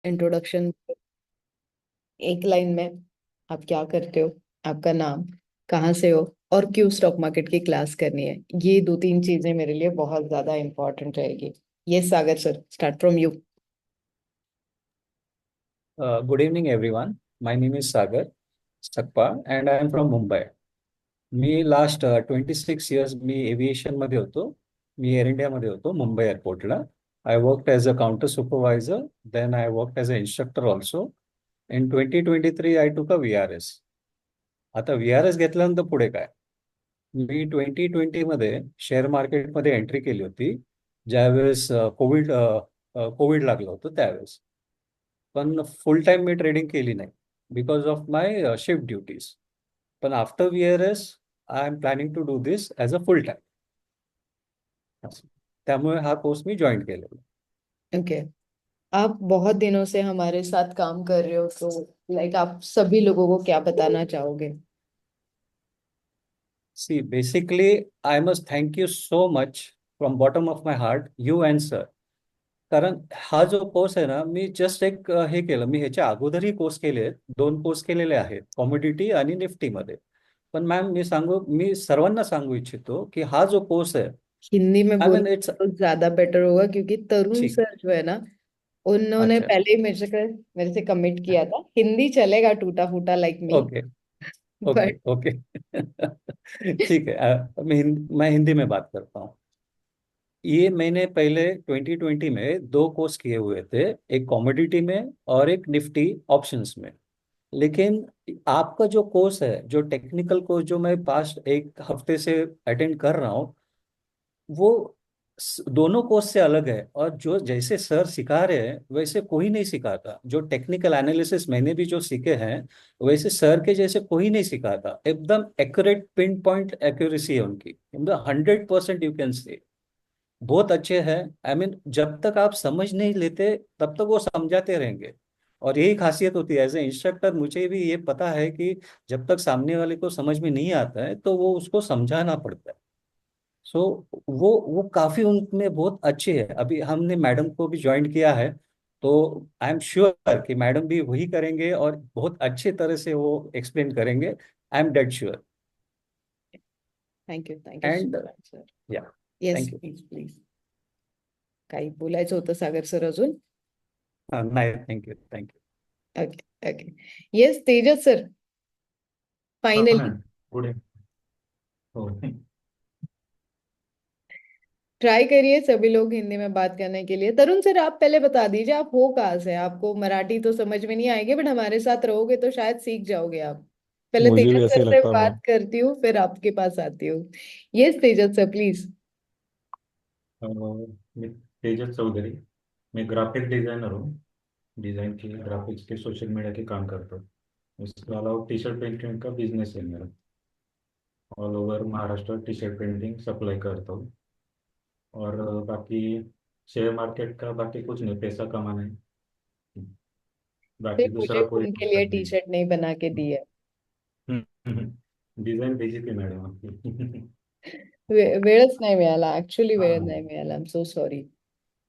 Introduction एक line में आप क्या करते हो, आपका नाम, कहाँ से हो और क्यों स्टॉक मार्केट की क्लास करनी है, ये दो तीन चीजें मेरे लिए बहुत ज्यादा इंपॉर्टेंट रहेगी। Yes Sagar sir, start from you. Good evening, everyone. My name is Sagar Sakpa, and I am from Mumbai. मी लास्ट 26 years मी एव्हिएशन मध्ये होतो. मी एअर इंडियामध्ये होतो मुंबई एअरपोर्टला. I work as a counter supervisor. Then I work as a instructor also. In 2023 I took a VRS. आता VRS घेतल्यानंतर पुढे काय? मी 2020 मध्ये शेअर मार्केटमध्ये एंट्री केली होती, ज्यावेळेस कोविड लागलं होतं त्यावेळेस. पण फुल टाइम मी ट्रेडिंग केली नाही, because of my shift duties. पण after VRS I am planning to do this as a full time. त्यामुळे हा कोर्स मी जॉईन केलेला. ओके, आप बहुत दिनों से हमारे साथ काम कर रहे हो, तो लाइक आप सभी लोगों को क्या बताना चाहोगे? See basically I must thank you so much from bottom of my heart, you and sir. कारण हा जो कोर्स आहे ना, मी जस्ट एक हे केलं. मी ह्याच्या अगोदरही कोर्स केले आहेत, 2 कोर्स केलेले आहेत कॉमोडिटी आणि निफ्टीमध्ये. पण मॅम मी सर्वांना सांगू इच्छितो की हा जो कोर्स आहे, हिंदी में आय बोलो मीन इट्स. तो ज्यादा बेटर होगा, क्योंकि तरुण ठीक. सर जो है ना, उन्होंने अच्छा. पहले ही मेरे से कमिट किया था, हिंदी चलेगा टूटा फूटा like me. Okay. Okay. But okay. ठीक है. मैं हिंदी में बात करता हूँ. ये मैंने पहले 2020 में 2 कोर्स किए हुए थे, एक कॉमोडिटी में और एक निफ्टी ऑप्शंस में. लेकिन आपका जो कोर्स है, जो टेक्निकल कोर्स जो मैं पास्ट एक हफ्ते से अटेंड कर रहा हूँ, वो दोनों कोर्स से अलग है. और जो जैसे सर सिखा रहे हैं वैसे कोई नहीं सिखाता. जो टेक्निकल एनालिसिस मैंने भी जो सीखे हैं, वैसे सर के जैसे कोई नहीं सिखाता. एकदम एक्यूरेट पिन पॉइंट एक्यूरेसी है उनकी, एकदम 100% यू कैन से. बहुत अच्छे हैं. आई मीन जब तक आप समझ नहीं लेते तब तक वो समझाते रहेंगे. और यही खासियत होती है एज ए इंस्ट्रक्टर. मुझे भी ये पता है कि जब तक सामने वाले को समझ में नहीं आता है तो वो उसको समझाना पड़ता है. सो वो काफी उनमें बहुत अच्छे है. अभी हमने मैडम को भी ज्वाइन किया है, तो आई एम श्योर कि मैडम भी वही करेंगे और बहुत अच्छे तरह से वो एक्सप्लेन करेंगे. I am dead sure. Thank you so and much sir. Yeah. Yes thank you. Please please. काही बोलायचं होतं सागर सर अजून? नाही, thank you. Thank you. Okay okay. Yes Tejas sir, हाँ मैम. Finally good. हो. ट्राई करिए सभी लोग हिंदी में बात करने के लिए। तरुण सर, आप पहले बता दीजिए आप हो कहाँ से? आपको मराठी तो समझ में नहीं आएगी, बट हमारे साथ रहोगे तो शायद सीख जाओगे आप। पहले मुझे भी तेजस ऐसे सर ही से लगता है बात मैम। करती हूँ, फिर आपके पास आती हूँ। Yes Tejas sir please. मैं तेजस चौधरी. मैं ग्राफिक डिज़ाइनर हूँ. डिज़ाइन के ग्राफिक्स के सोशल मीडिया के काम करता हूँ. इसके अलावा टी शर्ट पेंटिंग का बिजनेस है मेरा. All over Maharashtra T shirt painting supply करता हूँ. और बाकी शेयर मार्केट का बाकी कुछ नहीं, पैसा कमाना है. फिर बाकी मुझे दूसरा कोई उनके लिए मकसद टी नहीं. शर्ट नहीं बना के दी है. डिज़ाइन भेजी थी मैडम आपकी. वेळच नाही मिळाला, ऍक्च्युली वेळ हाँ. नाही मिळाला. I am so sorry.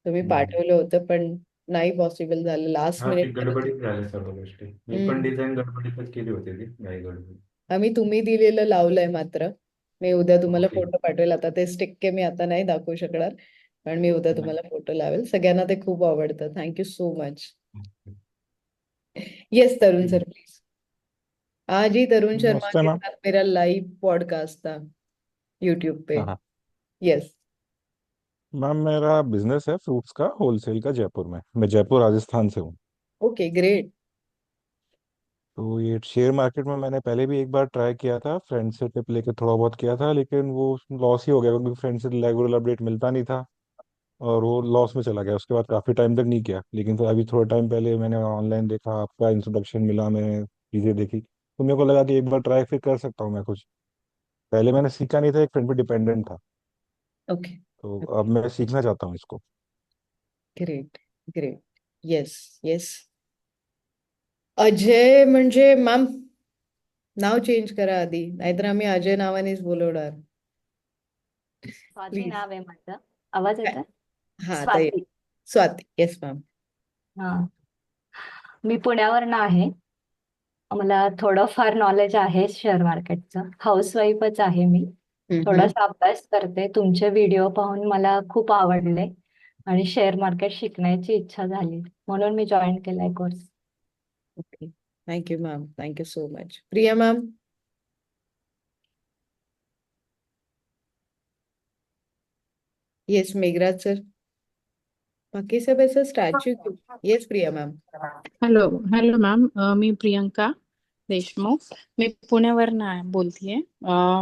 तुम्ही हम्म. पाठवलं होतं पण नाही पॉसिबल झालं, लास्ट हा, ते मिनिट करत गडबडीत झाल्या सर्व गोष्टी. मी पण होते. डिझाईन गडबडीतच केली होती, ती घाई गडबड. आम्ही तुम्ही दिलेलं लावलंय मात्र. मी उद्या तुम्हाला ओके. फोटो पाठवेल. आता ते स्टिक्के मी आता नाही दाखवू शकणार, पण मी उद्या तुम्हाला फोटो लावेल. सगळ्यांना ते खूप आवडतं. Thank you so much. यस तरुण ठीक सर है. प्लीज. आज ही तरुण शर्मा नमस्ते के मैम। साथ मेरा लाइव पॉडकास्ट था यूट्यूब पे. हाँ हाँ। यस. मैम मेरा बिजनेस है फ्रूट्स का होलसेल का जयपुर में। मैं जयपुर राजस्थान से हूँ। Okay great. तो ये शेयर मार्केट में मैंने पहले भी एक बार ट्राई किया था, फ्रेंड से टिप लेके थोड़ा बहुत किया था, लेकिन वो लॉस ही हो गया क्योंकि फ्रेंड से रेगुलर अपडेट मिलता नहीं था और वो लॉस में चला गया। उसके बाद काफ़ी टाइम तक नहीं किया, लेकिन फिर अभी थोड़ा टाइम पहले मैंने ऑनलाइन देखा, आपका इंट्रोडक्शन मिला, मैंने चीज़ें देखी तो मेरे को लगा कि एक बार ट्राई फिर कर सकता हूँ मैं कुछ। पहले मैंने सीखा नहीं था, एक फ्रेंड पे डिपेंडेंट था, ओके. तो अब मैं सीखना चाहता हूँ इसको। Great great. Yes yes. Ajay म्हणजे मॅम नाव चेंज करा आधी, नाहीतर आम्ही अजय नावानेच बोलवणार. स्वाती प्लीज. नाव आहे माझं. आवाज येतोय? हा आता स्वाती. स्वाती. Yes ma'am. हा. मी पुण्यावरनं आहे. मला थोडंफार नॉलेज आहे शेअर मार्केटचं. हाऊसवाईफच आहे मी. हम्म. थोडासा अभ्यास करते. तुमचे व्हिडिओ पाहून मला खूप आवडले आणि शेअर मार्केट शिकण्याची इच्छा झाली, म्हणून मी जॉईन केलाय course. Okay, thank you ma'am, thank you so much. Priya ma'am. Yes Meghraj sir. बाकी सब ऐसा स्टॅच्यू क्यों? येस प्रिया मॅम. हॅलो हॅलो मॅम, मी प्रियंका देशमुख. मी पुण्यावरनं बोलतीये.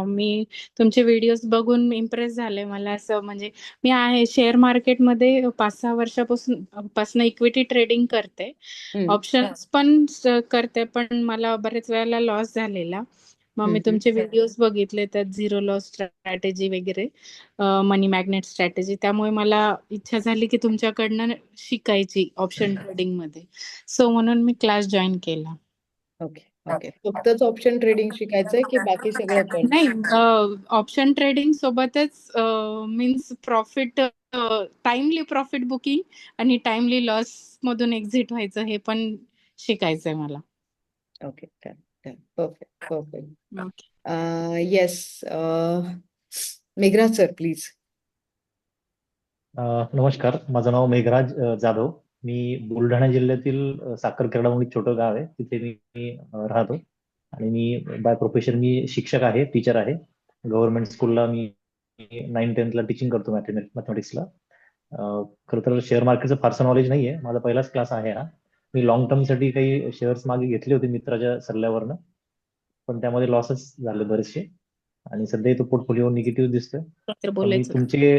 मी तुमचे व्हिडिओज बघून इम्प्रेस झाले. मला असं म्हणजे मी आहे शेअर मार्केटमध्ये 5-6 वर्षापासून इक्विटी ट्रेडिंग करते. ऑप्शन्स पण करते, पण मला बरेच वेळेला लॉस झालेला. मग मी तुमचे व्हिडिओज बघितले, त्यात झिरो लॉस स्ट्रॅटेजी वगैरे, मनी मॅग्नेट स्ट्रॅटेजी. त्यामुळे मला इच्छा झाली की तुमच्याकडनं शिकायची ऑप्शन ट्रेडिंग मध्ये. सो म्हणून मी क्लास जॉईन केला. ओके ओके, फक्तच ऑप्शन ट्रेडिंग शिकायचंय की बाकी सगळं पण? नाही, ऑप्शन ट्रेडिंग सोबतच means profit, timely profit booking आणि टाइमली लॉस मधून एक्झिट व्हायचं, हे पण शिकायचंय मला. Okay, perfect perfect. Okay. Yes, Meghraj sir please. नमस्कार, माझं नाव मेघराज जाधव. मी बुलढाणा जिल्ह्यातील साखरखेर्डा म्हणून एक छोटं गाव आहे, तिथे मी राहतो. आणि मी बाय प्रोफेशन मी शिक्षक आहे, टीचर आहे. गव्हर्नमेंट स्कूलला मी 9-10th टीचिंग करतो, मॅथमॅटिक्सला. खरं तर शेअर मार्केटचं फारसं नॉलेज नाही आहे, माझा पहिलाच क्लास आहे हा. मी लॉंग टर्मसाठी काही शेअर्स मागे घेतले होते मित्राच्या सल्ल्यावरनं, पण त्यामध्ये लॉसच झाले बरेचसे. आणि सध्या तो पोर्टफोलिओ निगेटिव्ह दिसतोय. तर पण मी बोलायचं. तुमचे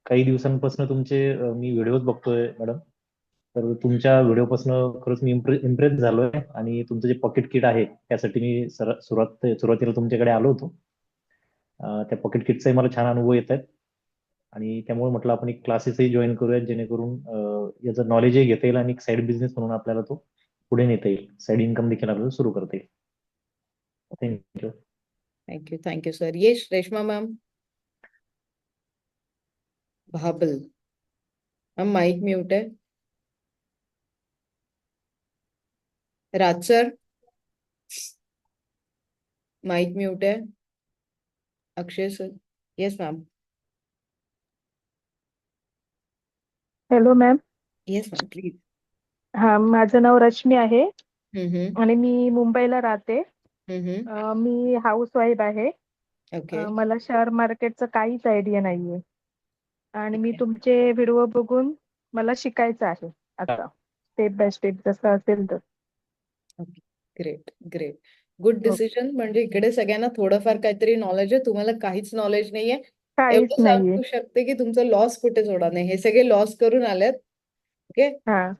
काही दिवसांपासून तुमचे मी व्हिडिओज बघतोय मॅडम. तर तुमच्या व्हिडिओपासून खरंच मी इम्प्रेस झालोय. आणि तुमचं जे पॉकेट किट आहे त्यासाठी मी सुरुवातीला तुमच्याकडे आलो होतो. त्या पॉकेट किटचाही मला छान अनुभव येत आहेत. आणि त्यामुळे म्हटलं आपण एक क्लासेसही जॉईन करूयात, जेणेकरून याचं नॉलेजही घेता येईल आणि एक साईड बिझनेस म्हणून आपल्याला तो पुढे नेता येईल. साईड इन्कम देखील आपल्याला सुरू करता येईल. Thank you. Thank you sir. Yes Reshma ma'am. Viable ma'am, mic mute है. राज सर, माइक म्यूट है. Akshay sir. Yes ma'am. Hello ma'am. Yes ma'am please. हा, माझं नाव रश्मी आहे हम्म आणि मी मुंबईला राहते. हम्म. मी हाऊस वाईफ आहे. ओके. मला शेअर मार्केटचं काहीच आयडिया नाहीये आणि मी Okay. तुमचे व्हिडिओ बघून मला शिकायचं आहे आता, स्टेप बाय स्टेप जसं असेल तर. Great great, good decision. म्हणजे इकडे सगळ्यांना थोडंफार काहीतरी नॉलेज आहे, तुम्हाला काहीच नॉलेज नाहीये. काहीच एवढं नाहीये. सांगू शकते की तुमचं लॉस कुठे सोडा नाही, हे सगळे लॉस करून आलेत. ओके, हाँ.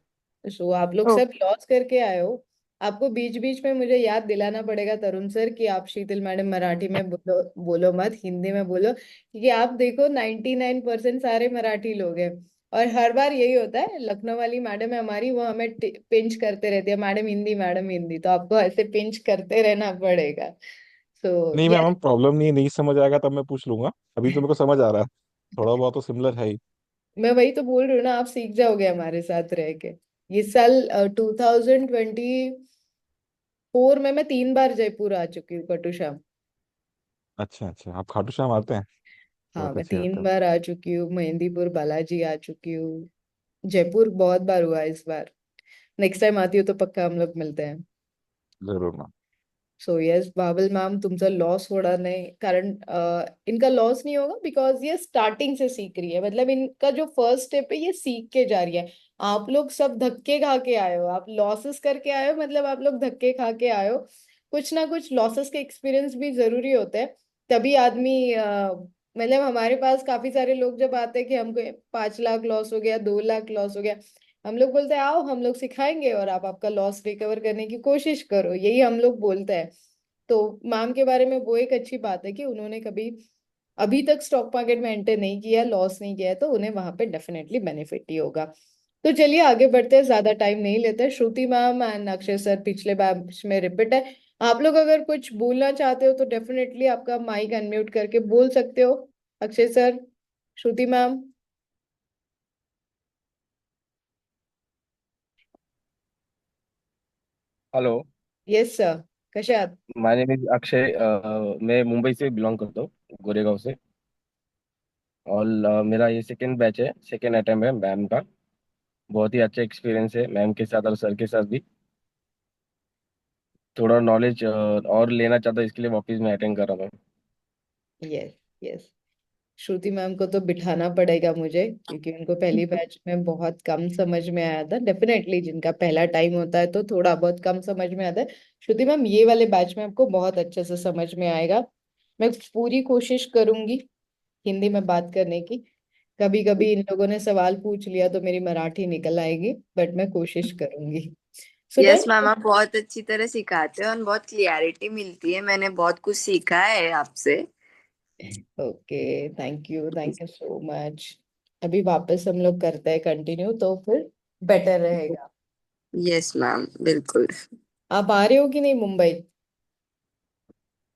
सो आप लोग सब लॉस करके आए हो. आपको बीच बीच में मुझे याद दिलाना पड़ेगा तरुण सर कि आप शीतल मैडम मराठी में बोलो मत, हिंदी में बोलो, क्योंकि आप देखो 99% सारे मराठी लोग हैं और हर बार यही होता है. लखनऊ वाली मैडम है हमारी, वो हमें पिंच करते रहती है, मैडम हिंदी, तो आपको ऐसे पिंच करते रहना पड़ेगा. सो नहीं मैम, प्रॉब्लम नहीं समझ आएगा तब मैं पूछ लूंगा, अभी तो मेरे को समझ आ रहा है, थोड़ा बहुत तो सिमिलर है ही। मैं वही तो बोल रही हूँ ना, आप सीख जाओगे हमारे साथ रह के. ये साल 2024 में मैं 3 बार जयपुर आ चुकी हूँ, कटु श्याम. अच्छा अच्छा, आप खाटू श्याम आते हैं? हाँ, बहुत मैं अच्छी बात 3 है। बार आ चुकी हूँ. मेहंदीपुर बालाजी आ चुकी हूँ. जयपुर बहुत बार हुआ इस बार. नेक्स्ट टाइम आती हूँ तो पक्का हम लोग मिलते हैं. जरूर मैम। सो यस बाबल मैम, तुमचा लॉस होणार नाही, कारण इनका लॉस नहीं होगा बिकॉज ये स्टार्टिंग से सीख रही है. मतलब इनका जो फर्स्ट स्टेप है ये सीख के जा रही है. आप लोग सब धक्के खा के आए हो, आप लॉसेस करके आए हो, मतलब आप लोग धक्के खा के आए हो. कुछ ना कुछ लॉसेस के एक्सपीरियंस भी जरूरी होते हैं, तभी आदमी मतलब हमारे पास काफी सारे लोग जब आते हैं कि हमको 5 लाख लॉस हो गया, 2 लाख लॉस हो गया, हम लोग बोलते हैं आओ हम लोग सिखाएंगे और आप आपका लॉस रिकवर करने की कोशिश करो, यही हम लोग बोलते हैं. तो मैम के बारे में वो एक अच्छी बात है कि उन्होंने कभी अभी तक स्टॉक मार्केट में एंटर नहीं किया, लॉस नहीं किया है, तो उन्हें वहां पे डेफिनेटली बेनिफिट ही होगा. तो चलिए आगे बढ़ते हैं, ज्यादा टाइम नहीं लेते. श्रुति मैम एंड अक्षय सर पिछले बैच में रिपीट है. आप लोग अगर कुछ बोलना चाहते हो तो डेफिनेटली आपका माइक अनम्यूट करके बोल सकते हो. अक्षय सर, श्रुति मैम. हेलो। येस सर, कसे आहात? My name is Akshay. मैं मुंबई से बिलोंग करता हूँ, गोरेगांव से। और मेरा ये सेकेंड बैच है, सेकेंड अटेम्प्ट है मैम का। बहुत ही अच्छा एक्सपीरियंस है मैम के साथ और सर के साथ भी। थोड़ा नॉलेज और लेना चाहता हूँ, इसके लिए वापस मैं अटेंड कर रहा हूँ। Yes, yes. श्रुति मैम को तो बिठाना पड़ेगा मुझे, क्योंकि उनको पहली बैच में बहुत कम समझ में आया था। डेफिनेटली जिनका पहला टाइम होता है तो थोड़ा बहुत कम समझ में आता है। श्रुति मैम, ये वाले बैच में आपको बहुत अच्छे से समझ में आएगा। मैं पूरी कोशिश करूंगी हिंदी में बात करने की। कभी कभी इन लोगों ने सवाल पूछ लिया तो मेरी मराठी निकल आएगी, बट मैं कोशिश करूंगी। सो यस मैम, आप बहुत अच्छी तरह सिखाते हो और बहुत क्लियरिटी मिलती है। मैंने बहुत कुछ सीखा है आपसे। Okay, thank you so much. अभी वापस हम लोग करते हैं कंटिन्यू, तो फिर बेटर रहेगा। यस मैम, बिल्कुल। आप आ रहे हो कि नहीं मुंबई?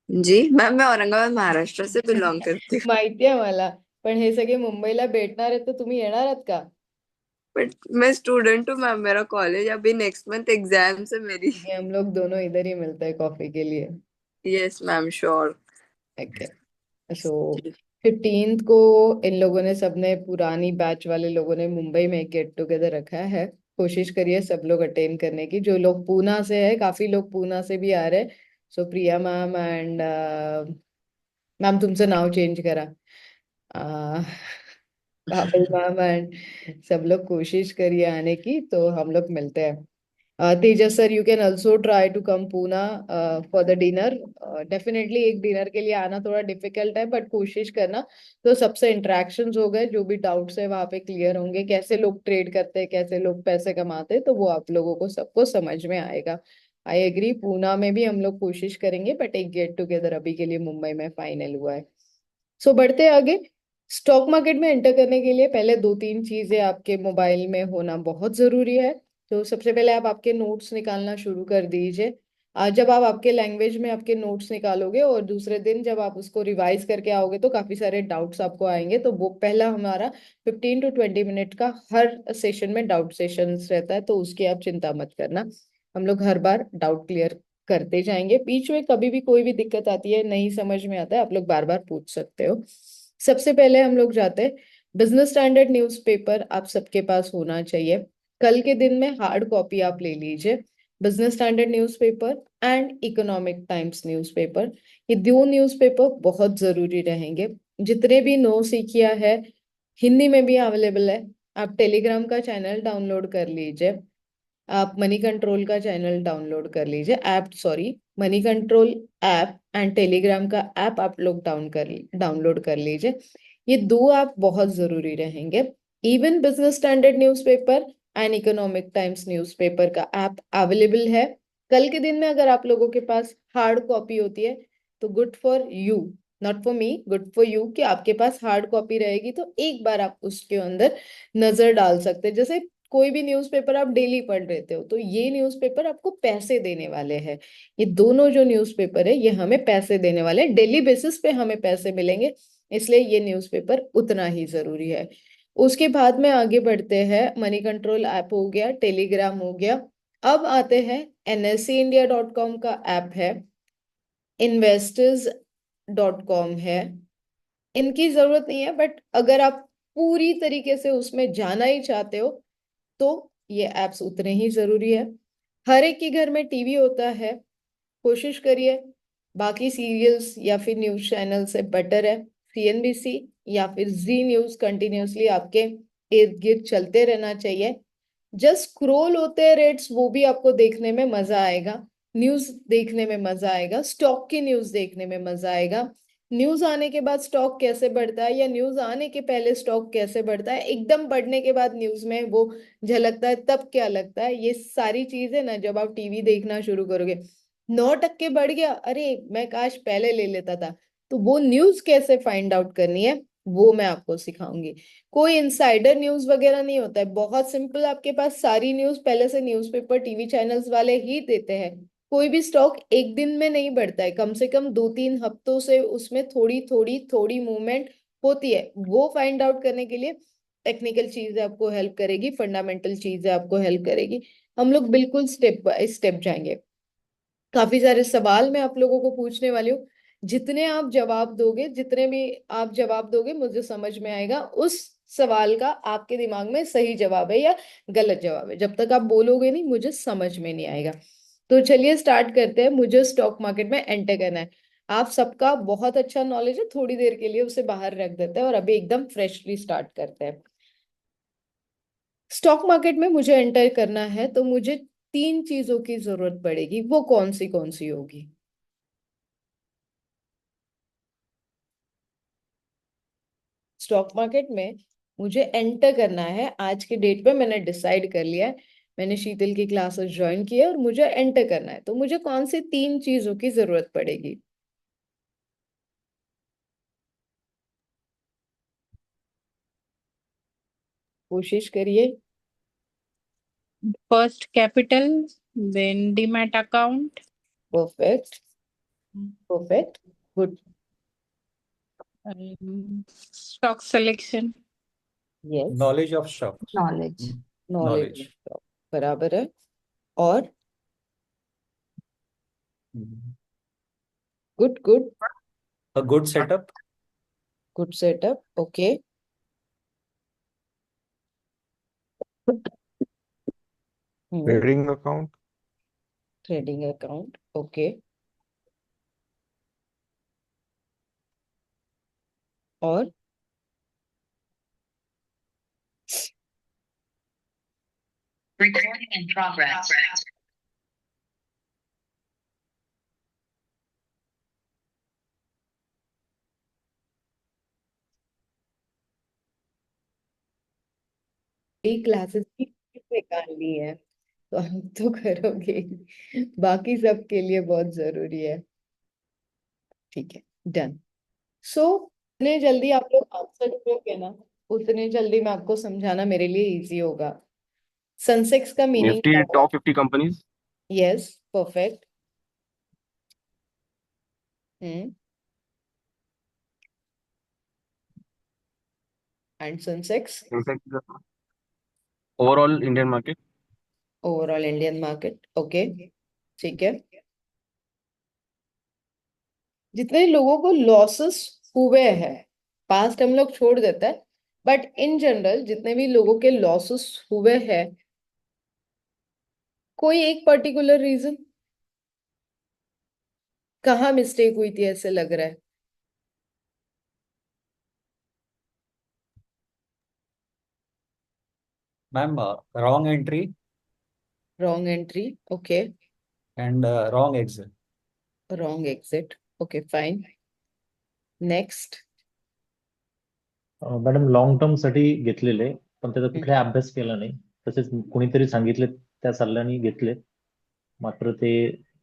जी मैम, मैं औरंगाबाद महाराष्ट्र से बिलोंग करती हूँ। माहिती आहे मला, पण हे सगळे मुंबईला भेटणार आहेत, तर तुम्ही येणार आहात का? बट मैं स्टूडेंट हूँ मैम, मेरा कॉलेज अभी नेक्स्ट मंथ एग्जाम्स है मेरी। ये हम लोग दोनों इधर ही मिलते हैं कॉफी के लिए। Yes ma'am, sure. ओके। सो 15th को इन लोगों ने, सबने पुरानी बैच वाले लोगों ने मुंबई में गेट टुगेदर रखा है। कोशिश करिए सब लोग अटेंड करने की। जो लोग पूना से है, काफी लोग पूना से भी आ रहे हैं। सो प्रिया मैम एंड मैम, तुमचं नाव चेंज करा, बाबल मैम एंड सब लोग कोशिश करिए आने की, तो हम लोग मिलते हैं। Tejas sir, you can also try to come Poona for the dinner. Definitely एक डिनर के लिए आना थोड़ा डिफिकल्ट है, बट कोशिश करना। तो सबसे इंटरेक्शंस हो गए, जो भी डाउट्स है वहां पे क्लियर होंगे। कैसे लोग ट्रेड करते हैं, कैसे लोग पैसे कमाते हैं, तो वो आप लोगों को सबको समझ में आएगा। आई एग्री, पूना में भी हम लोग कोशिश करेंगे, बट एक गेट टुगेदर अभी के लिए मुंबई में फाइनल हुआ है। सो बढ़ते आगे। स्टॉक मार्केट में एंटर करने के लिए पहले दो तीन चीजें आपके मोबाइल में होना बहुत जरूरी है। तो सबसे पहले आप आपके नोट्स निकालना शुरू कर दीजिए। आज जब आप आपके लैंग्वेज में आपके नोट्स निकालोगे और दूसरे दिन जब आप उसको रिवाइज करके आओगे, तो काफी सारे डाउट्स आपको आएंगे। तो वो पहला हमारा 15 to 20 मिनट का हर सेशन में डाउट सेशंस रहता है, तो उसकी आप चिंता मत करना। हम लोग हर बार डाउट क्लियर करते जाएंगे। बीच में कभी भी कोई भी दिक्कत आती है, नहीं समझ में आता है, आप लोग बार बार पूछ सकते हो। सबसे पहले हम लोग जाते हैं, बिजनेस स्टैंडर्ड न्यूज़पेपर आप सबके पास होना चाहिए। कल के दिन में हार्ड कॉपी आप ले लीजिए। Business standard newspaper and economic times newspaper, ये दो न्यूज़पेपर बहुत जरूरी रहेंगे। जितने भी नो सीखिया है, हिंदी में भी अवेलेबल है। आप टेलीग्राम का चैनल डाउनलोड कर लीजिए। आप मनी कंट्रोल का चैनल डाउनलोड कर लीजिए, app, sorry, money control app and Telegram का ऐप आप लोग डाउनलोड कर लीजिए। ये दो ऐप बहुत जरूरी रहेंगे। Even business standard newspaper and economic times newspaper का ऐप अवेलेबल है। कल के दिन में अगर आप लोगों के पास हार्ड कॉपी होती है, तो good for you, not for me, good for you, कि आपके पास हार्ड कॉपी रहेगी, तो एक बार आप उसके अंदर नजर डाल सकते हैं। जैसे कोई भी न्यूज़पेपर आप डेली पढ़ लेते हो, तो ये न्यूज़पेपर आपको पैसे देने वाले हैं। ये दोनों जो न्यूज़पेपर है, ये हमें पैसे देने वाले हैं, डेली बेसिस पे हमें पैसे मिलेंगे, इसलिए ये न्यूज़पेपर उतना ही जरूरी है। उसके बाद में आगे बढ़ते हैं। मनी कंट्रोल ऐप हो गया, टेलीग्राम हो गया। अब आते हैं, NSEindia.com का ऐप है, investors.com है। इनकी जरूरत नहीं है, बट अगर आप पूरी तरीके से उसमें जाना ही चाहते हो, तो ये एप्स उतने ही जरूरी है। हर एक के घर में टीवी होता है, कोशिश करिए बाकी सीरियल्स या फिर न्यूज चैनल से बेटर है CNBC या फिर जी न्यूज कंटिन्यूअसली आपके इर्द गिर्द चलते रहना चाहिए। जस्ट स्क्रोल होते हैं रेट्स, वो भी आपको देखने में मजा आएगा। न्यूज देखने में मजा आएगा, स्टॉक की न्यूज देखने में मजा आएगा। न्यूज आने के बाद स्टॉक कैसे बढ़ता है, या न्यूज आने के पहले स्टॉक कैसे बढ़ता है, एकदम बढ़ने के बाद न्यूज में वो झलकता है, तब क्या लगता है, ये सारी चीजें ना जब आप टीवी देखना शुरू करोगे, 9% बढ़ गया, अरे मैं काश पहले ले लेता था, तो वो न्यूज कैसे फाइंड आउट करनी है, वो मैं आपको सिखाऊंगी। कोई इनसाइडर न्यूज वगैरह नहीं होता है, बहुत सिंपल। आपके पास सारी न्यूज पहले से न्यूज़पेपर टीवी चैनल्स वाले ही देते हैं। कोई भी स्टॉक एक दिन में नहीं बढ़ता है, कम से कम 2-3 हफ्तों से उसमें थोड़ी थोड़ी थोड़ी मूवमेंट होती है। वो फाइंड आउट करने के लिए टेक्निकल चीजें आपको हेल्प करेगी, फंडामेंटल चीजें आपको हेल्प करेगी। हम लोग बिल्कुल स्टेप बाय स्टेप जाएंगे। काफी सारे सवाल मैं आप लोगों को पूछने वाली हूँ। जितने आप जवाब दोगे, जितने भी आप जवाब दोगे, मुझे समझ में आएगा उस सवाल का आपके दिमाग में सही जवाब है या गलत जवाब है। जब तक आप बोलोगे नहीं, मुझे समझ में नहीं आएगा। तो चलिए स्टार्ट करते हैं। मुझे स्टॉक मार्केट में एंटर करना है। आप सबका बहुत अच्छा नॉलेज है, थोड़ी देर के लिए उसे बाहर रख देते हैं और अभी एकदम फ्रेशली स्टार्ट करते हैं। स्टॉक मार्केट में मुझे एंटर करना है तो मुझे 3 चीजों की जरूरत पड़ेगी। वो कौन सी होगी? स्टॉक मार्केट में मुझे एंटर करना है। आज के डेट पे मैंने डिसाइड कर लिया है। मैंने शीतल की क्लासेस ज्वाइन की है और मुझे एंटर करना है। तो मुझे कौन सी 3 चीजों की जरूरत पड़ेगी? कोशिश करिए। First capital, then demat account, perfect, perfect, good. Stock selection, yes, knowledge of stock, knowledge. Knowledge knowledge, बराबर है। और good, good, a good setup, good setup, okay. Trading account, trading account, okay. और Recording in progress. क्लासेस की निकालनी है तो हम तो करोगे ही। बाकी सबके लिए बहुत जरूरी है। ठीक है, डन। सो जितने जल्दी आप लोग आंसर करोगे ना, उतने जल्दी मैं आपको समझाना मेरे लिए इजी होगा। सेंसेक्स का मीनिंग निफ्टी क्या है? Top 50 companies. Yes, perfect. Hmm. And Sensex? Overall Indian market. Overall Indian market, okay. ठीक है। जितने लोगों को लॉसेस हुए हैं, पास्ट हम लोग छोड़ देते हैं, बट इन जनरल जितने भी लोगों के लॉसेस हुए हैं, कोई एक पर्टिकुलर रीजन? कहाँ मिस्टेक हुई थी ऐसे लग रहा है? Ma'am wrong entry wrong entry, okay. And wrong exit. Wrong exit, okay, fine. Next. Madam long term साठी घेतलेले पण त्याचा कुठलाही अभ्यास केला नाही. तसेच कुणीतरी सांगितले त्या सल्ल्याने घेतले. मात्र ते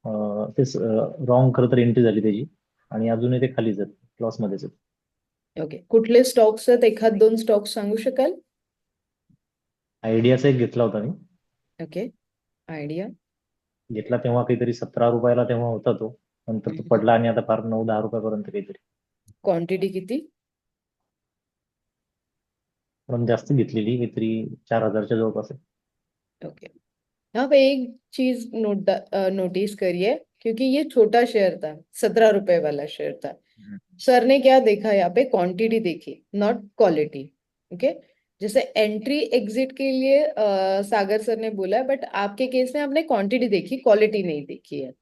रॉंग खरं तर एंट्री झाली त्याची आणि अजूनही ते खालीच आहेत, लॉस मध्येच आहेत. ओके, कुठले स्टॉक्स आहेत? एखाद दोन स्टॉक सांगू शकाल? आयडियाचा एक घेतला होता मी. Okay, idea. घेतला तेव्हा काहीतरी 17 रुपयाला तेव्हा होता तो. नंतर तो पडला आणि आता फार 9-10 रुपयापर्यंत काहीतरी. क्वांटिटी किती? पण जास्त घेतलेली काहीतरी 4,000च्या जवळपास आहे. ओके, यहाँ पे एक चीज नोटिस करिए, क्योंकि ये छोटा शेयर था, 17 रुपए वाला शेयर था। सर ने क्या देखा यहाँ पे? क्वांटिटी देखी, नॉट क्वालिटी। ओके, जैसे एंट्री एग्जिट के लिए सागर सर ने बोला है, बट आपके केस में आपने क्वांटिटी देखी, क्वालिटी नहीं देखी है।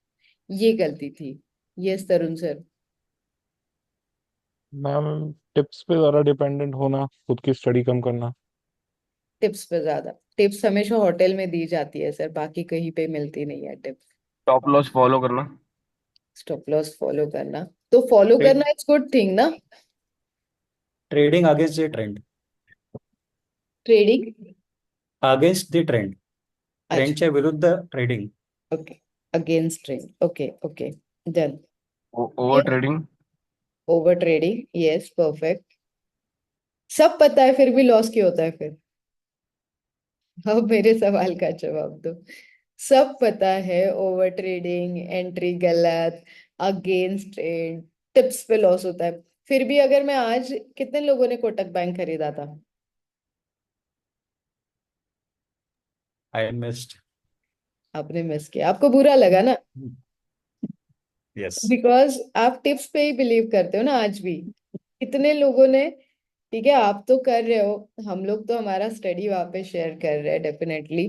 ये गलती थी। यस तरुण सर। मैम टिप्स पे ज़्यादा डिपेंडेंट होना, खुद की स्टडी कम करना। टिप्स पे ज्यादा? टिप्स हमेशा होटल में दी जाती है सर, बाकी कहीं पे मिलती नहीं है टिप्स। टॉप लॉस फॉलो करना। स्टॉप लॉस फॉलो करना, तो फॉलो करना इज गुड थिंग ना? Trading against the trend, trading against the trend, अच्छा, ट्रेंडच्या विरुद्ध trading. Okay, against trend, okay, okay, done. Over trading. Over trading, yes, perfect. सब पता है फिर भी लॉस क्यों होता है फिर? अब मेरे सवाल का जवाब दो। सब पता है, ओवर ट्रेडिंग, एंट्री गलत, अगेंस्ट ट्रेंड, टिप्स पे लॉस होता है, फिर भी अगर मैं आज, कितने लोगों ने कोटक बैंक खरीदा था? I missed. आपने मिस किया, आपको बुरा लगा ना, यस। बिकॉज आप टिप्स पे ही बिलीव करते हो ना आज भी। कितने लोगों ने, ठीक है आप तो कर रहे हो, हम लोग तो हमारा स्टडी वहां पे शेयर कर रहे हैं डेफिनेटली,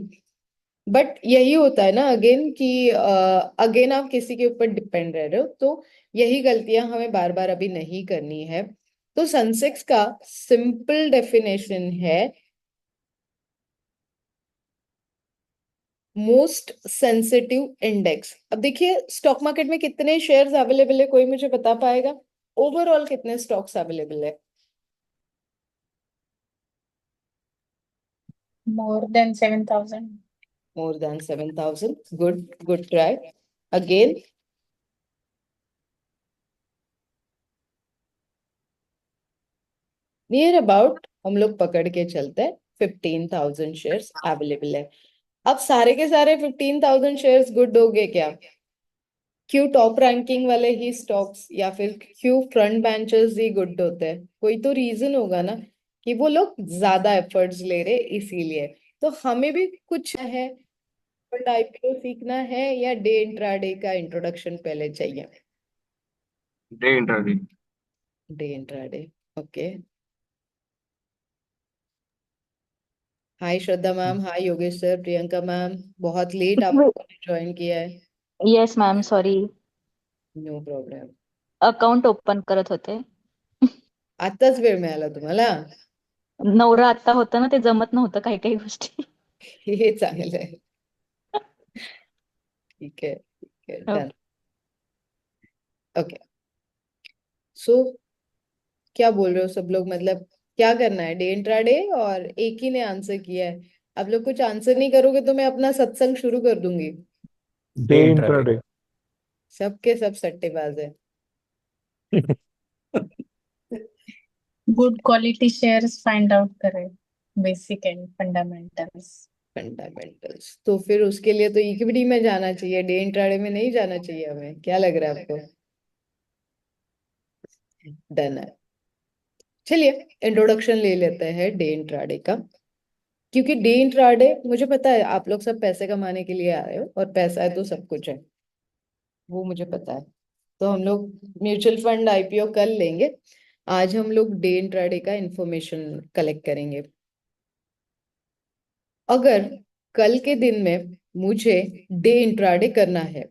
बट यही होता है ना अगेन कि अगेन आप किसी के ऊपर डिपेंड रह रहे हो, तो यही गलतियां हमें बार बार अभी नहीं करनी है। तो सेंसेक्स का सिंपल डेफिनेशन है मोस्ट सेंसिटिव इंडेक्स। अब देखिए स्टॉक मार्केट में कितने शेयर्स अवेलेबल है, कोई मुझे बता पाएगा? ओवरऑल कितने स्टॉक्स अवेलेबल है? More than 7,000. More than 7,000. Good, good try. Again, near about हम लोग पकड़ के चलते हैं 15,000 शेयर्स अवेलेबल है। अब सारे के सारे 15,000 शेयर्स गुड हो गए क्या? क्यों टॉप रैंकिंग वाले ही स्टॉक्स या फिर क्यों फ्रंट बेंचर्स ही गुड होते हैं? कोई तो रीजन होगा ना कि वो लोग ज्यादा एफर्ट्स ले रहे इसीलिए। तो हमें भी कुछ है, बट आईपीओ सीखना है या डे इंट्राडे का इंट्रोडक्शन पहले चाहिए? Day intraday. Day intraday, okay. Hi Shraddha ma'am, hi Yogesh sir, Priyanka ma'am, बहुत लेट आप लोगों ने ज्वाइन किया है। Yes ma'am, sorry, no problem. Account open करत होते. आताच वेळ मिळाला तुम्हाला? नवरा आता होता ना, ते जमत नव्हतं काही काही गोष्टी. हे चांगलं आहे, ठीक है, ठीक है, डन। ओके, सो क्या बोल रहे हो सब लोग, मतलब क्या करना है? Day intraday? और एक ही ने आंसर किया है, आप लोग कुछ आंसर नहीं करोगे तो मैं अपना सत्संग शुरू कर दूंगी। Day day intraday. इंट्राडे। सबके सब सट्टेबाज है। Good quality shares find out करें. Basic and fundamentals. फंडामेंटल्स, तो फिर उसके लिए तो इक्विटी में जाना चाहिए, डे इंट्राडे में नहीं जाना चाहिए हमें, क्या लग रहा है आपको? डन है, चलिए इंट्रोडक्शन ले लेते हैं डे इंट्राडे का। क्योंकि डे इंट्राडे, मुझे पता है आप लोग सब पैसे कमाने के लिए आ रहे हो, और पैसा है तो सब कुछ है, वो मुझे पता है। तो हम लोग म्यूचुअल फंड आईपीओ कर लेंगे, आज हम लोग डे इंट्राडे का इंफॉर्मेशन कलेक्ट करेंगे। अगर कल के दिन में मुझे डे इंट्राडे करना है,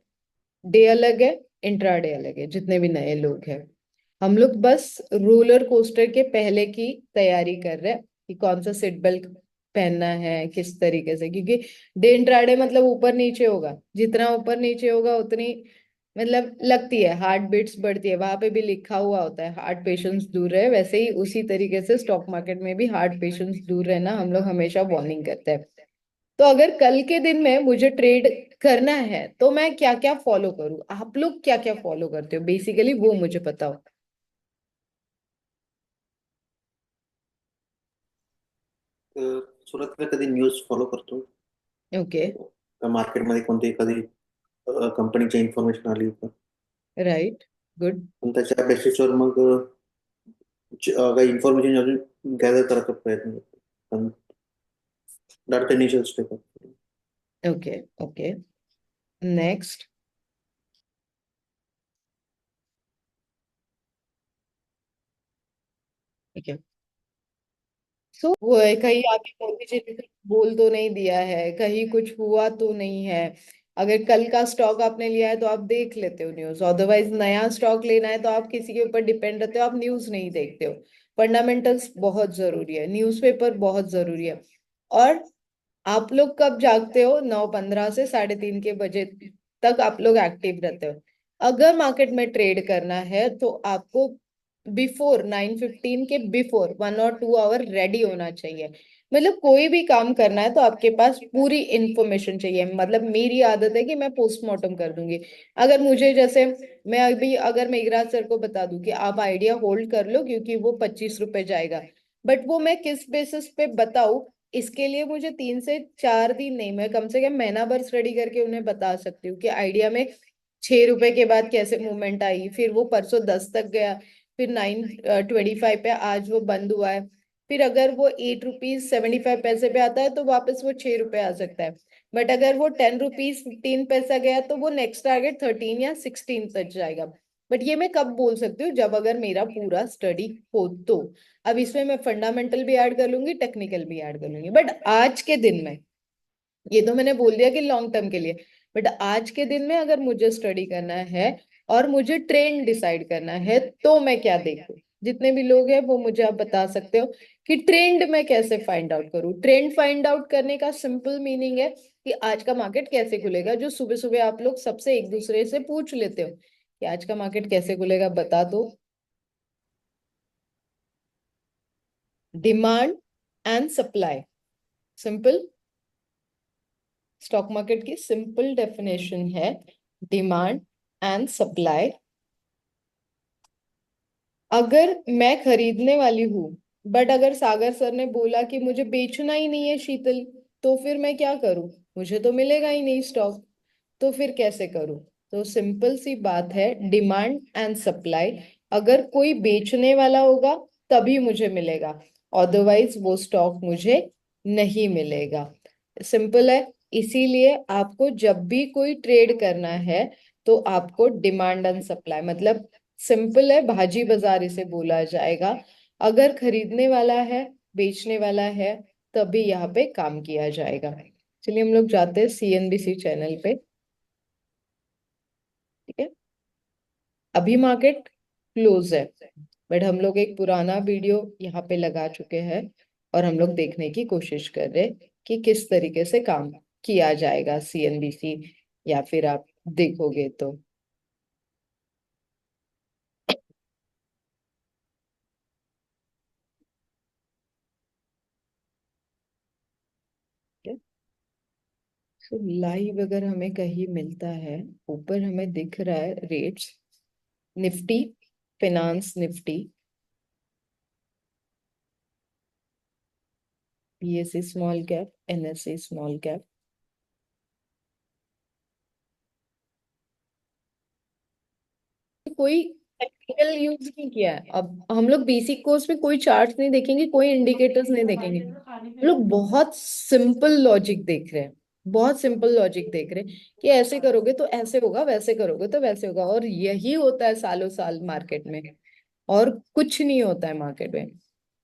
डे अलग है, इंट्राडे अलग है, जितने भी नए लोग हैं हम लोग बस रोलर कोस्टर के पहले की तैयारी कर रहे हैं कि कौन सा सीट बेल्ट पहनना है किस तरीके से, क्योंकि डे इंट्राडे मतलब ऊपर नीचे होगा, जितना ऊपर नीचे होगा उतनी मतलब लगती है, हार्ट बीट्स बढ़ती है, वहां पे भी लिखा हुआ होता है हार्ट पेशेंट्स दूर रहे, वैसे ही उसी तरीके से स्टॉक मार्केट में भी हार्ट पेशेंट्स दूर रहना हम लोग हमेशा वार्निंग करते हैं। तो अगर कल के दिन में मुझे ट्रेड करना है तो मैं क्या क्या फॉलो करूं, आप लोग क्या क्या फॉलो करते हो बेसिकली वो मुझे पता हो। सुरुवातीला कधी न्यूज फॉलो करतो. ओके, मार्केटमध्ये कोणती एखादी कंपनीची इन्फॉर्मेशन आली तर राइट, गुड, पण त्याच्या बेसिसवर मग काही इन्फॉर्मेशन अजून गॅदर करायचा प्रयत्न करतो. पण that initial step. Okay, okay, next. ठीक है, सो वो है कहीं आगे मोदी जी ने कुछ बोल तो नहीं दिया है, कहीं कुछ हुआ तो नहीं है। अगर कल का स्टॉक आपने लिया है तो आप देख लेते हो न्यूज, अदरवाइज नया स्टॉक लेना है तो आप किसी के ऊपर डिपेंड रहते हो, आप न्यूज नहीं देखते हो। फंडामेंटल्स बहुत जरूरी है, न्यूज़पेपर बहुत जरूरी है। और आप लोग कब जागते हो? 9:15 से 3:30 तक आप लोग एक्टिव रहते हो। अगर मार्केट में ट्रेड करना है तो आपको बिफोर 9:15 के बिफोर 1 और 2 आवर रेडी होना चाहिए। मतलब कोई भी काम करना है तो आपके पास पूरी इंफॉर्मेशन चाहिए। मतलब मेरी आदत है कि मैं पोस्टमार्टम कर दूंगी। अगर मुझे जैसे, मैं अभी अगर मेघराज सर को बता दूं कि आप आइडिया होल्ड कर लो क्योंकि वो 25 रुपए जाएगा, बट वो मैं किस बेसिस पे बताऊं, इसके लिए मुझे 3 से 4 दिन नहीं, मैं कम से कम महीना भर स्टडी करके उन्हें बता सकती हूँ कि आइडिया में 6 रुपए के बाद कैसे मूवमेंट आई, फिर वो परसों 10 तक गया, फिर 9:25 पे आज वो बंद हुआ है, फिर अगर वो 8 रुपीज 75 पैसे पे आता है तो वापस वो 6 रुपए आ सकता है। बट अगर वो 10 रुपीज 15 पैसा गया तो वो नेक्स्ट टारगेट 13 या 16 तक जाएगा। बट ये मैं कब बोल सकती हूँ, जब अगर मेरा पूरा स्टडी हो तो। अब इसमें मैं फंडामेंटल भी ऐड कर लूंगी, टेक्निकल भी ऐड कर लूंगी, बट आज के दिन में, ये तो मैंने बोल दिया कि लॉन्ग टर्म के लिए, बट आज के दिन में अगर मुझे स्टडी करना है और मुझे ट्रेंड डिसाइड करना है तो मैं क्या देखूं। जितने भी लोग हैं वो मुझे आप बता सकते हो कि ट्रेंड में कैसे फाइंड आउट करूं। ट्रेंड फाइंड आउट करने का सिंपल मीनिंग है कि आज का मार्केट कैसे खुलेगा, जो सुबह सुबह आप लोग सबसे एक दूसरे से पूछ लेते हो कि आज का मार्केट कैसे खुलेगा, बता दो। Demand and supply, simple. Stock market की सिंपल डेफिनेशन है डिमांड एंड सप्लाई। अगर मैं खरीदने वाली हूँ, बट अगर सागर सर ने बोला कि मुझे बेचना ही नहीं है शीतल, तो फिर मैं क्या करूं, मुझे तो मिलेगा ही नहीं स्टॉक, तो फिर कैसे करूं। तो सिंपल सी बात है, डिमांड एंड सप्लाई। अगर कोई बेचने वाला होगा तभी मुझे मिलेगा, अदरवाइज वो स्टॉक मुझे नहीं मिलेगा। सिंपल है। इसीलिए आपको जब भी कोई ट्रेड करना है तो आपको डिमांड एंड सप्लाई, मतलब सिंपल है, भाजी बाजार इसे बोला जाएगा। अगर खरीदने वाला है, बेचने वाला है, तभी यहाँ पे काम किया जाएगा। चलिए हम लोग जाते हैं CNBC चैनल पे। ठीक है, अभी मार्केट क्लोज है, बट हम लोग एक पुराना वीडियो यहाँ पे लगा चुके हैं और हम लोग देखने की कोशिश कर रहे हैं कि किस तरीके से काम किया जाएगा CNBC, या फिर आप देखोगे तो। तो लाइव अगर हमें कहीं मिलता है, ऊपर हमें दिख रहा है rates, Nifty, finance Nifty, BSE small cap, NSE small cap. कोई टेक्निकल यूज नहीं किया है। अब हम लोग बेसिक कोर्स में कोई चार्ट्स नहीं देखेंगे, कोई इंडिकेटर्स नहीं देखेंगे, हम लोग बहुत सिंपल लॉजिक देख रहे हैं। बहुत सिंपल लॉजिक देख रहे हैं कि ऐसे करोगे तो ऐसे होगा, वैसे करोगे तो वैसे होगा, और यही होता है सालों साल मार्केट में, और कुछ नहीं होता है मार्केट में।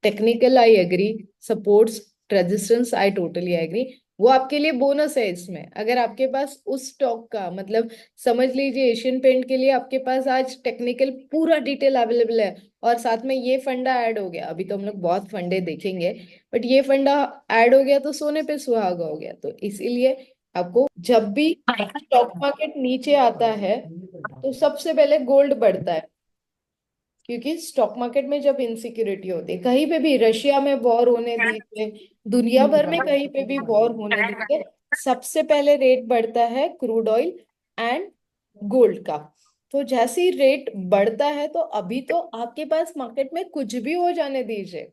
Technical I agree, supports, resistance I totally agree, वो आपके लिए बोनस है इसमें। अगर आपके पास उस स्टॉक का, मतलब समझ लीजिए एशियन पेंट के लिए आपके पास आज टेक्निकल पूरा डिटेल अवेलेबल है, और साथ में ये फंडा ऐड हो गया, अभी तो हम लोग बहुत फंडे देखेंगे, बट ये फंडा ऐड हो गया तो सोने पे सुहागा हो गया। तो इसीलिए आपको जब भी स्टॉक मार्केट नीचे आता है तो सबसे पहले गोल्ड बढ़ता है, क्योंकि स्टॉक मार्केट में जब इनसिक्योरिटी होती है, कहीं पे भी रशिया में वॉर होने दीजिए, दुनिया भर में कहीं पे भी वॉर होने दीजिए, सबसे पहले रेट बढ़ता है क्रूड ऑयल एंड गोल्ड का। तो जैसे ही रेट बढ़ता है, तो अभी तो आपके पास मार्केट में कुछ भी हो जाने दीजिए,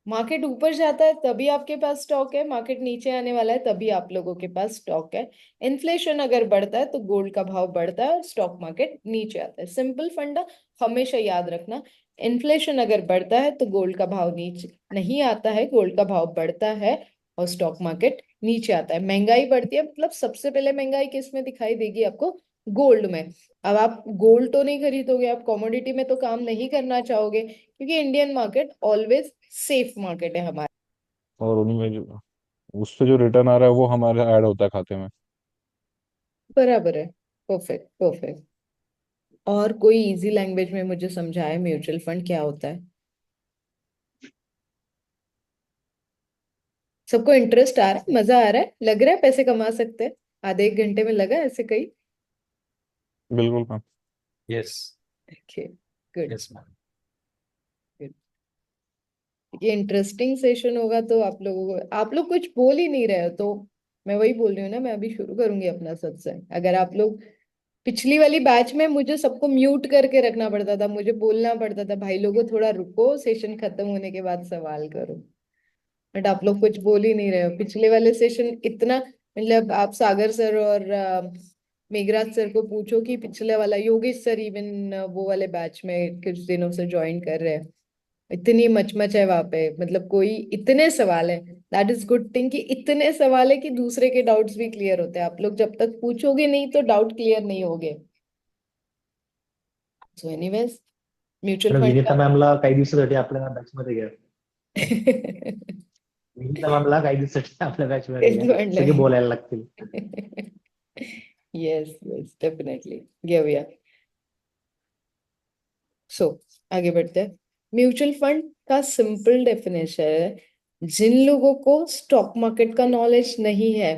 मार्केट ऊपर जाता है तभी आपके पास स्टॉक है, मार्केट नीचे आने वाला है तभी आप लोगों के पास स्टॉक है। इन्फ्लेशन अगर बढ़ता है तो गोल्ड का भाव बढ़ता है और स्टॉक मार्केट नीचे आता है। सिंपल फंडा हमेशा याद रखना, इन्फ्लेशन अगर बढ़ता है तो गोल्ड का भाव नीचे नहीं आता है, गोल्ड का भाव बढ़ता है और स्टॉक मार्केट नीचे आता है। महंगाई बढ़ती है, मतलब सबसे पहले महंगाई किस में दिखाई देगी आपको, गोल्ड में। अब आप गोल्ड तो नहीं खरीदोगे, आप कमोडिटी में तो काम नहीं करना चाहोगे, क्योंकि Indian market always safe market है हमारा। और उन्हीं में जो उससे जो रिटर्न आ रहा है वो हमारे ऐड होता है खाते में। बराबर है, परफेक्ट परफेक्ट। और कोई इजी लैंग्वेज में मुझे समझाए म्यूचुअल फंड क्या होता है। सबको इंटरेस्ट आ रहा है, मजा आ रहा है, लग रहा है पैसे कमा सकते हैं, आधे एक घंटे में लगा ऐसे कहीं। बिल्कुल ma'am. Yes. Okay, good. Yes ma'am. ये इंटरेस्टिंग सेशन होगा तो आप लोगों को, आप लोग कुछ बोल ही नहीं रहे हो, तो मैं वही बोल रही हूँ ना, मैं अभी शुरू करूंगी अपना सत्संग। अगर आप लोग, पिछली वाली बैच में मुझे सबको म्यूट करके रखना पड़ता था, मुझे बोलना पड़ता था भाई लोगों थोड़ा रुको, सेशन खत्म होने के बाद सवाल करो, बट आप लोग कुछ बोल ही नहीं रहे हो। पिछले वाले सेशन इतना, मतलब आप सागर सर और मेघराज सर को पूछो कि पिछले वाला, योगेश सर इवन वो वाले बैच में कुछ दिनों से ज्वाइन कर रहे हैं, इतनी मचमच है वहां पे, मतलब कोई इतने सवाल है। दैट इज गुड थिंग कि इतने सवाल है कि दूसरे के डाउट्स भी क्लियर होते हैं। आप लोग जब तक पूछोगे नहीं तो डाउट क्लियर नहीं होगे। सो एनीवेज, म्युच्युअल पण फंड विनीता का मॅमला काही दिवसासाठी आपल्या बॅच मध्ये घ्या. विनीता मॅमला काही दिवसासाठी आपल्या बॅच मध्ये तेच घ्या, सगळे म्हणलंय. बोलायला लागतील. येस येस, डेफिनेटली घेऊया. सो आगे बढ़ते हैं। म्यूचुअल फंड का सिंपल डेफिनेशन है, जिन लोगों को स्टॉक मार्केट का नॉलेज नहीं है,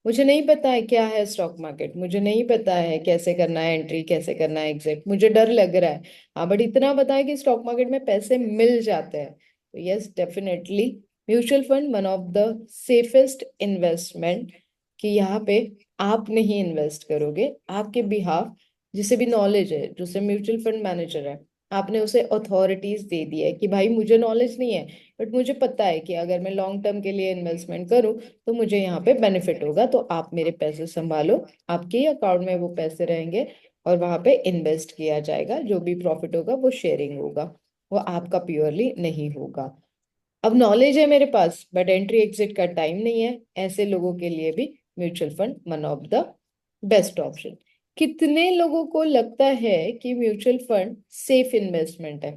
मुझे नहीं पता है क्या है स्टॉक मार्केट, मुझे नहीं पता है कैसे करना है एंट्री, कैसे करना है एग्जिट, मुझे डर लग रहा है, हाँ बट इतना पता है कि स्टॉक मार्केट में पैसे मिल जाते हैं, तो yes definitely mutual fund one of the safest investment, कि यहाँ पे आप नहीं इन्वेस्ट करोगे, आपके बिहाफ जिसे भी नॉलेज है, जिसे म्यूचुअल फंड मैनेजर है, आपने उसे अथॉरिटीज दे दी है कि भाई मुझे नॉलेज नहीं है बट मुझे पता है कि अगर मैं लॉन्ग टर्म के लिए इन्वेस्टमेंट करूं तो मुझे यहाँ पे बेनिफिट होगा, तो आप मेरे पैसे संभालो, आपके ही अकाउंट में वो पैसे रहेंगे और वहां पे इन्वेस्ट किया जाएगा, जो भी प्रॉफिट होगा वो शेयरिंग होगा, वो आपका प्योरली नहीं होगा। अब नॉलेज है मेरे पास बट एंट्री एग्जिट का टाइम नहीं है, ऐसे लोगों के लिए भी mutual fund one of the best option. कितने लोगों को लगता है कि म्यूचुअल फंड सेफ इन्वेस्टमेंट है?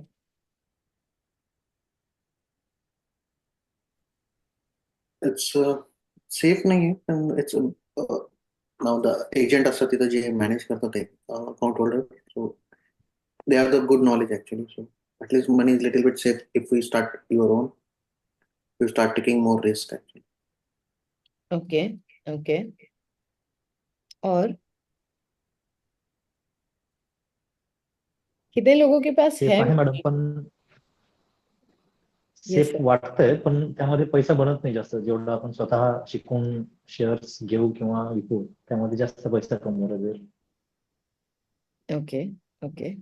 इट्स सेफ नाही आहे, पण इट्स नाव द एजंट असतात तिथं जे मॅनेज करतात ते account holder, so they are the good knowledge actually. So at least money is little bit safe if we start your own, you start taking more risk actually. Okay okay. और कितने लोगों के पास safe है? आहे madam, पण yes safe sir. वाटतंय, पण त्यामध्ये पैसा बनत नाही जास्त. जेवढं आपण स्वतः शिकून शेअर्स घेऊ किंवा विकू त्यामध्ये जास्त पैसा कमवला जाईल. Okay okay.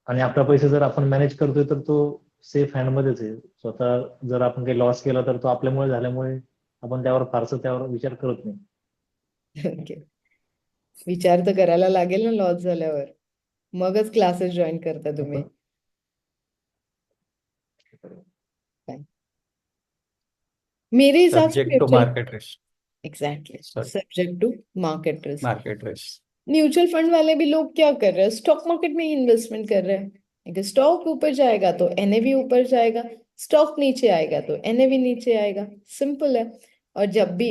आणि आपला पैसा जर आपण मॅनेज करतोय तर तो सेफ हँड मध्येच आहे. स्वतः जर आपण काही लॉस केला तर तो आपल्यामुळे झाल्यामुळे आपण त्यावर विचार करत नाही. ओके, विचार तर करायला लागेल ना लॉस झाल्यावर, मगच क्लासेस जॉईन करता तुम्ही. Fine. मेरे हिसाब से subject to mutual, market risk, exactly sorry subject to market risk. Market risk. Mutual fund वाले भी लोग क्या कर रहे हैं, स्टॉक मार्केट में ही इन्वेस्टमेंट कर रहे हैं। अगर स्टॉक ऊपर जाएगा तो एनएवी ऊपर जाएगा, स्टॉक नीचे आएगा तो एनएवी नीचे आएगा, सिंपल है। और जब भी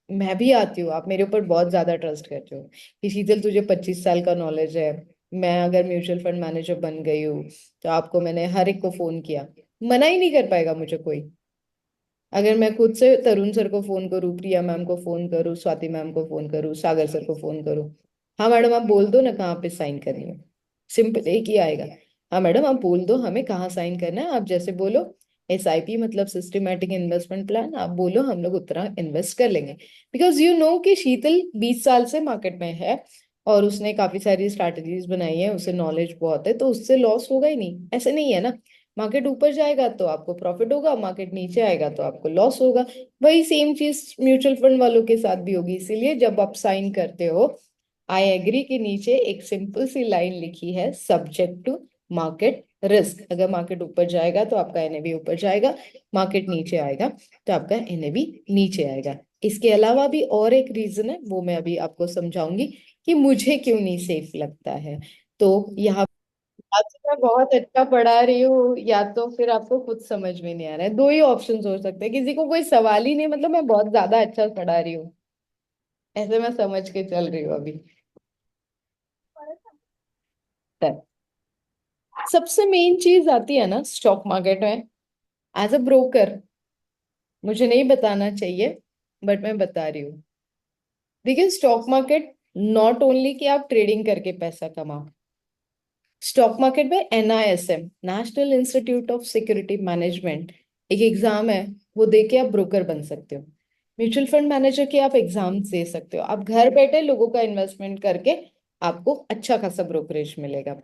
मैं भी आती हूँ, आप मेरे ऊपर बहुत ज्यादा ट्रस्ट करते हो कि शीतल तुझे 25 साल का नॉलेज है, मैं अगर म्यूचुअल फंड मैनेजर बन गई हूँ तो आपको मैंने हर एक को फोन किया, मना ही नहीं कर पाएगा मुझे कोई। अगर मैं खुद से तरुण सर को फोन करूँ, प्रिया मैम को फोन करूँ, स्वाति मैम को फोन करूँ, सागर सर को फोन करूँ, हाँ मैडम आप बोल दो ना कहाँ पे साइन करनी है, सिंपल एक ही आएगा, हाँ मैडम आप बोल दो हमें कहाँ साइन करना है, आप जैसे बोलो एसआईपी मतलब सिस्टमेटिक इन्वेस्टमेंट प्लान, आप बोलो हम लोग उतना इन्वेस्ट कर लेंगे। बिकॉज यू नो कि शीतल 20 साल से मार्केट में है और उसने काफी सारी स्ट्रैटेजीज बनाई है, उसे नॉलेज बहुत है, तो उससे लॉस होगा ही नहीं, ऐसे नहीं है ना। मार्केट ऊपर जाएगा तो आपको प्रॉफिट होगा, मार्केट नीचे आएगा तो आपको लॉस होगा। वही सेम चीज म्यूचुअल फंड वालों के साथ भी होगी। इसीलिए जब आप साइन करते हो, आई एग्री के नीचे एक सिंपल सी लाइन लिखी है, सब्जेक्ट टू मार्केट रिस्क। अगर मार्केट ऊपर जाएगा तो आपका एनएवी ऊपर जाएगा, मार्केट नीचे आएगा तो आपका एनएवी नीचे आएगा। इसके अलावा भी और एक रीजन है, वो मैं अभी आपको समझाऊंगी कि मुझे क्यों नहीं सेफ लगता है। तो यहाँ या तो मैं बहुत अच्छा पढ़ा रही हूँ या तो फिर आपको कुछ समझ में नहीं आ रहा है, दो ही ऑप्शंस हो सकते हैं। किसी को कोई सवाल ही नहीं, मतलब मैं बहुत ज्यादा अच्छा पढ़ा रही हूँ, ऐसे मैं समझ के चल रही हूँ अभी तक। सबसे मेन चीज आती है ना स्टॉक मार्केट में, एज अ ब्रोकर मुझे नहीं बताना चाहिए बट मैं बता रही हूँ। देखिए स्टॉक मार्केट नॉट ओनली कि आप ट्रेडिंग करके पैसा कमाओ, स्टॉक मार्केट में NISM, national institute of security management, एक एग्जाम है, वो दे के आप ब्रोकर बन सकते हो। म्यूचुअल फंड मैनेजर के आप एग्जाम दे सकते हो, आप घर बैठे लोगों का इन्वेस्टमेंट करके आपको अच्छा खासा ब्रोकरेज मिलेगा।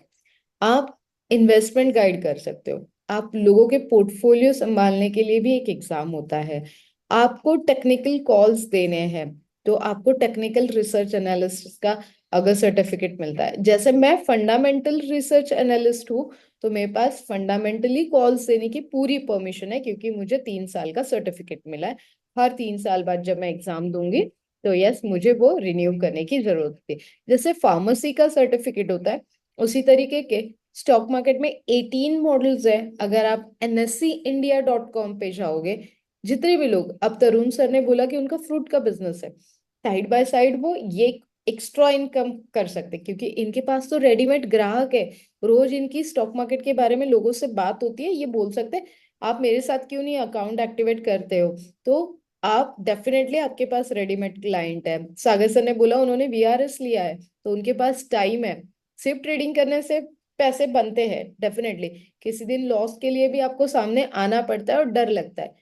आप इन्वेस्टमेंट गाइड कर सकते हो, आप लोगों के पोर्टफोलियो संभालने के लिए भी एक एग्जाम होता है। आपको टेक्निकल कॉल्स देने हैं तो आपको टेक्निकल रिसर्च एनालिसिस का अगर सर्टिफिकेट मिलता है। जैसे मैं फंडामेंटल रिसर्च एनालिस्ट हूँ, तो मेरे पास फंडामेंटली कॉल्स देने की पूरी परमिशन है, क्योंकि मुझे 3 साल का सर्टिफिकेट मिला है। हर 3 साल बाद जब मैं एग्जाम दूंगी तो यस, मुझे वो रिन्यू करने की जरूरत थी। जैसे फार्मेसी का सर्टिफिकेट होता है, उसी तरीके के स्टॉक मार्केट में 18 मॉडल्स है। अगर आप nseindia.com पे जाओगे, जितने भी लोग, अब तरुण सर ने बोला कि उनका फ्रूट का बिजनेस है, साइड बाय साइड वो ये एक्स्ट्रा इनकम कर सकते, क्योंकि इनके पास तो रेडीमेड ग्राहक है। रोज इनकी स्टॉक मार्केट के बारे में लोगों से बात होती है, ये बोल सकते हैं आप मेरे साथ क्यों नहीं अकाउंट एक्टिवेट करते हो, तो आप डेफिनेटली, आपके पास रेडीमेड क्लाइंट है। सागर सर ने बोला उन्होंने वीआरएस लिया है, तो उनके पास टाइम है। सिर्फ ट्रेडिंग करने से पैसे बनते हैं डेफिनेटली, किसी दिन लॉस के लिए भी आपको सामने आना पड़ता है और डर लगता है।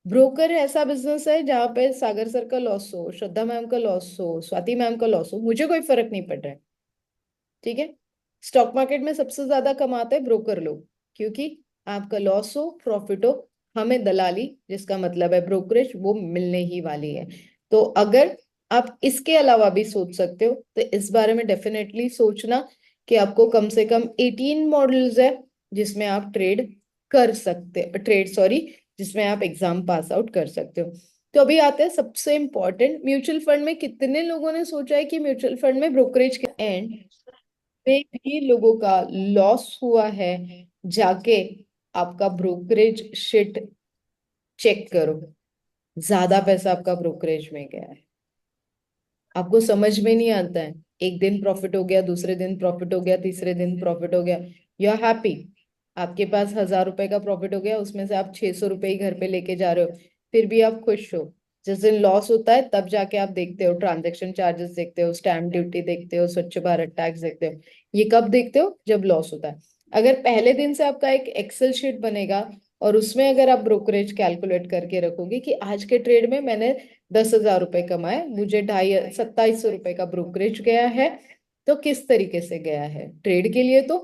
ब्रोकर ऐसा बिजनेस है जहां पे सागर सर का लॉस हो, श्रद्धा मैम का लॉस हो, स्वाति मैम का लॉस हो, मुझे कोई फर्क नहीं पड़ रहा है। ठीक है, स्टॉक मार्केट में सबसे ज्यादा कमाते हैं ब्रोकर लोग, क्योंकि आपका लॉस हो प्रॉफिट हो, हमें दलाली, जिसका मतलब है ब्रोकरेज, वो मिलने ही वाली है। तो अगर आप इसके अलावा भी सोच सकते हो तो इस बारे में डेफिनेटली सोचना कि आपको कम से कम 18 मॉडल्स है जिसमें आप ट्रेड कर सकते, ट्रेड सॉरी, जिसमें आप एग्जाम पास आउट कर सकते हो। तो अभी आते हैं सबसे इंपॉर्टेंट, म्यूचुअल फंड में कितने लोगों ने सोचा है कि म्यूचुअल फंड में ब्रोकरेज के एंड में भी लोगों का लॉस हुआ है। जाके आपका ब्रोकरेज शीट चेक करो, ज्यादा पैसा आपका ब्रोकरेज में गया है, आपको समझ में नहीं आता है। एक दिन प्रॉफिट हो गया, दूसरे दिन प्रॉफिट हो गया, तीसरे दिन प्रॉफिट हो गया, यू आर हैप्पी। आपके पास 1,000 रुपए का प्रॉफिट हो गया, उसमें से आप 600 रुपए ही घर पे लेके जा रहे हो, फिर भी आप खुश हो। जिस दिन लॉस होता है तब जाके आप देखते हो, ट्रांजेक्शन चार्जेस देखते हो, स्टैम्प ड्यूटी देखते हो, स्वच्छ भारत टैक्स देखते हो। ये कब देखते हो? जब लॉस होता है। अगर पहले दिन से आपका एक एक्सेल शीट बनेगा और उसमें अगर आप ब्रोकरेज कैलकुलेट करके रखोगे कि आज के ट्रेड में मैंने 10,000 रुपए कमाए, मुझे 2,750 रुपए का ब्रोकरेज गया है, तो किस तरीके से गया है ट्रेड के लिए। तो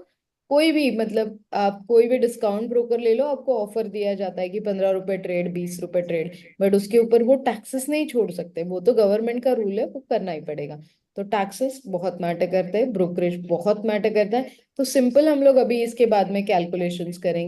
कोई भी, मतलब आप कोई भी डिस्काउंट ब्रोकर ले लो, आपको ऑफर दिया जाता है कि 15 रुपए ट्रेड, 20 रुपए ट्रेड, बट उसके ऊपर वो टैक्सेस नहीं छोड़ सकते, वो तो गवर्नमेंट का रूल है, वो करना ही पड़ेगा। तो टैक्सेस बहुत मैटर करते हैं, ब्रोकरेज बहुत मैटर करता है। तो सिंपल हम लोग अभी इसके बाद में कैलकुलेशंस करेंगे।